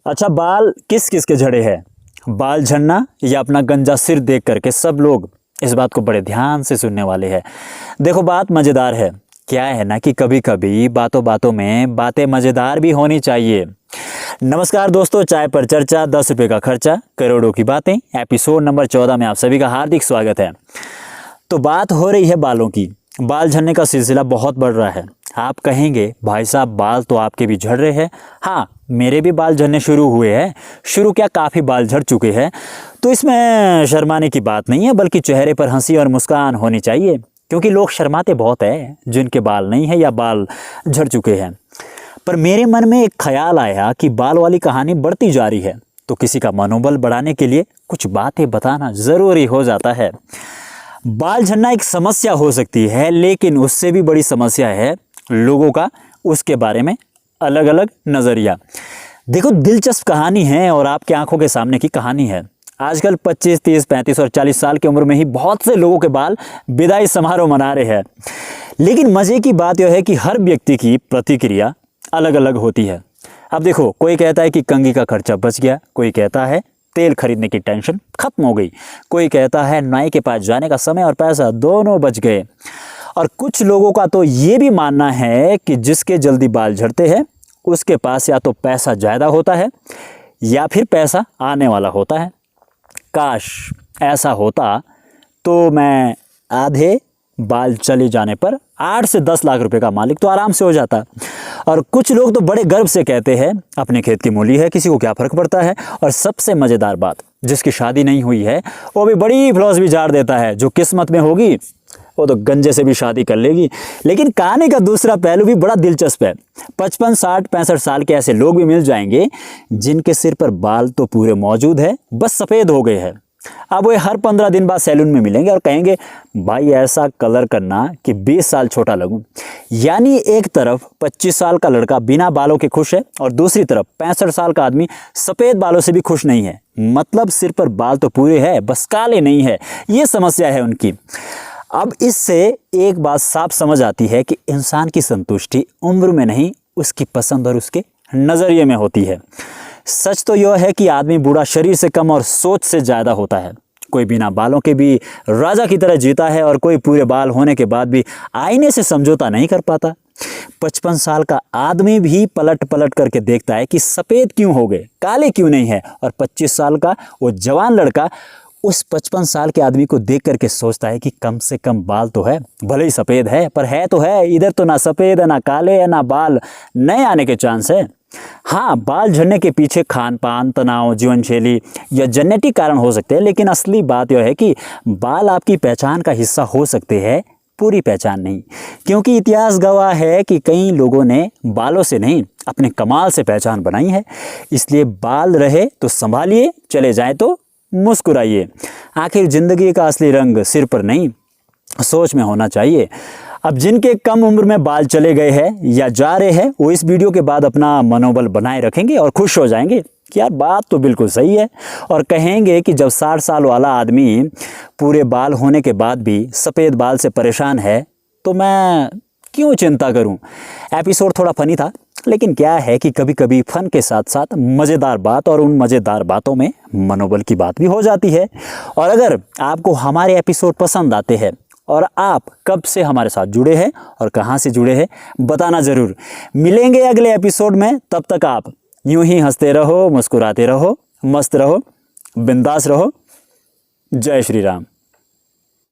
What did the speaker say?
अच्छा, बाल किस किस के झड़े हैं? बाल झड़ना या अपना गंजा सिर देख करके सब लोग इस बात को बड़े ध्यान से सुनने वाले हैं। देखो, बात मज़ेदार है। क्या है ना कि कभी कभी बातों बातों में बातें मज़ेदार भी होनी चाहिए। नमस्कार दोस्तों, चाय पर चर्चा, 10 रुपये का खर्चा, करोड़ों की बातें, एपिसोड नंबर 14 में आप सभी का हार्दिक स्वागत है। तो बात हो रही है बालों की। बाल झड़ने का सिलसिला बहुत बढ़ रहा है। आप कहेंगे भाई साहब, बाल तो आपके भी झड़ रहे हैं। हाँ, मेरे भी बाल झड़ने शुरू हुए हैं। शुरू क्या, काफ़ी बाल झड़ चुके हैं। तो इसमें शर्माने की बात नहीं है, बल्कि चेहरे पर हंसी और मुस्कान होनी चाहिए, क्योंकि लोग शर्माते बहुत हैं जिनके बाल नहीं है या बाल झड़ चुके हैं। पर मेरे मन में एक ख्याल आया कि बाल वाली कहानी बढ़ती जा रही है, तो किसी का मनोबल बढ़ाने के लिए कुछ बातें बताना ज़रूरी हो जाता है। बाल झड़ना एक समस्या हो सकती है, लेकिन उससे भी बड़ी समस्या है लोगों का उसके बारे में अलग अलग नज़रिया। देखो, दिलचस्प कहानी है और आपकी आंखों के सामने की कहानी है। आजकल 25, 30, 35 और 40 साल की उम्र में ही बहुत से लोगों के बाल विदाई समारोह मना रहे हैं। लेकिन मज़े की बात यह है कि हर व्यक्ति की प्रतिक्रिया अलग अलग होती है। अब देखो, कोई कहता है कि कंघी का खर्चा बच गया, कोई कहता है तेल खरीदने की टेंशन खत्म हो गई, कोई कहता है नाई के पास जाने का समय और पैसा दोनों बच गए। और कुछ लोगों का तो ये भी मानना है कि जिसके जल्दी बाल झड़ते हैं उसके पास या तो पैसा ज़्यादा होता है या फिर पैसा आने वाला होता है। काश ऐसा होता तो मैं आधे बाल चले जाने पर 8 से 10 लाख रुपए का मालिक तो आराम से हो जाता। और कुछ लोग तो बड़े गर्व से कहते हैं अपने खेत की मूली है, किसी को क्या फ़र्क पड़ता है। और सबसे मज़ेदार बात, जिसकी शादी नहीं हुई है वो भी बड़ी फिलॉसफी झाड़ देता है। जो किस्मत में होगी वो तो गंजे से भी शादी कर लेगी। लेकिन कहानी का दूसरा पहलू भी बड़ा दिलचस्प है। 55, 60, 65 साल के ऐसे लोग भी मिल जाएंगे जिनके सिर पर बाल तो पूरे मौजूद है, बस सफ़ेद हो गए हैं। अब वो हर 15 दिन बाद सैलून में मिलेंगे और कहेंगे भाई ऐसा कलर करना कि 20 साल छोटा लगूं। यानी एक तरफ 25 साल का लड़का बिना बालों के खुश है और दूसरी तरफ 65 साल का आदमी सफ़ेद बालों से भी खुश नहीं है। मतलब सिर पर बाल तो पूरे है, बस काले नहीं है। ये समस्या है उनकी। अब इससे एक बात साफ समझ आती है कि इंसान की संतुष्टि उम्र में नहीं, उसकी पसंद और उसके नज़रिए में होती है। सच तो यह है कि आदमी बूढ़ा शरीर से कम और सोच से ज़्यादा होता है। कोई बिना बालों के भी राजा की तरह जीता है और कोई पूरे बाल होने के बाद भी आईने से समझौता नहीं कर पाता। 55 साल का आदमी भी पलट पलट करके देखता है कि सफ़ेद क्यों हो गए, काले क्यों नहीं है। और 25 साल का वो जवान लड़का उस 55 साल के आदमी को देख करके सोचता है कि कम से कम बाल तो है, भले ही सफ़ेद है पर है तो है। इधर तो ना सफ़ेद है, ना काले है, ना बाल नए आने के चांस है। हाँ, बाल झड़ने के पीछे खान पान, तनाव, जीवन शैली या जेनेटिक कारण हो सकते हैं, लेकिन असली बात यह है कि बाल आपकी पहचान का हिस्सा हो सकते हैं, पूरी पहचान नहीं। क्योंकि इतिहास गवाह है कि कई लोगों ने बालों से नहीं, अपने कमाल से पहचान बनाई है। इसलिए बाल रहे तो संभालिए, चले जाए तो मुस्कुराइए। आखिर ज़िंदगी का असली रंग सिर पर नहीं, सोच में होना चाहिए। अब जिनके कम उम्र में बाल चले गए हैं या जा रहे हैं, वो इस वीडियो के बाद अपना मनोबल बनाए रखेंगे और खुश हो जाएंगे कि यार बात तो बिल्कुल सही है। और कहेंगे कि जब 60 साल वाला आदमी पूरे बाल होने के बाद भी सफ़ेद बाल से परेशान है, तो मैं क्यों चिंता करूं। एपिसोड थोड़ा फनी था, लेकिन क्या है कि कभी कभी फन के साथ साथ मज़ेदार बात और उन मज़ेदार बातों में मनोबल की बात भी हो जाती है। और अगर आपको हमारे एपिसोड पसंद आते हैं और आप कब से हमारे साथ जुड़े हैं और कहां से जुड़े हैं, बताना ज़रूर। मिलेंगे अगले एपिसोड में। तब तक आप यूं ही हंसते रहो, मुस्कुराते रहो, मस्त रहो, बिंदास रहो। जय श्री राम।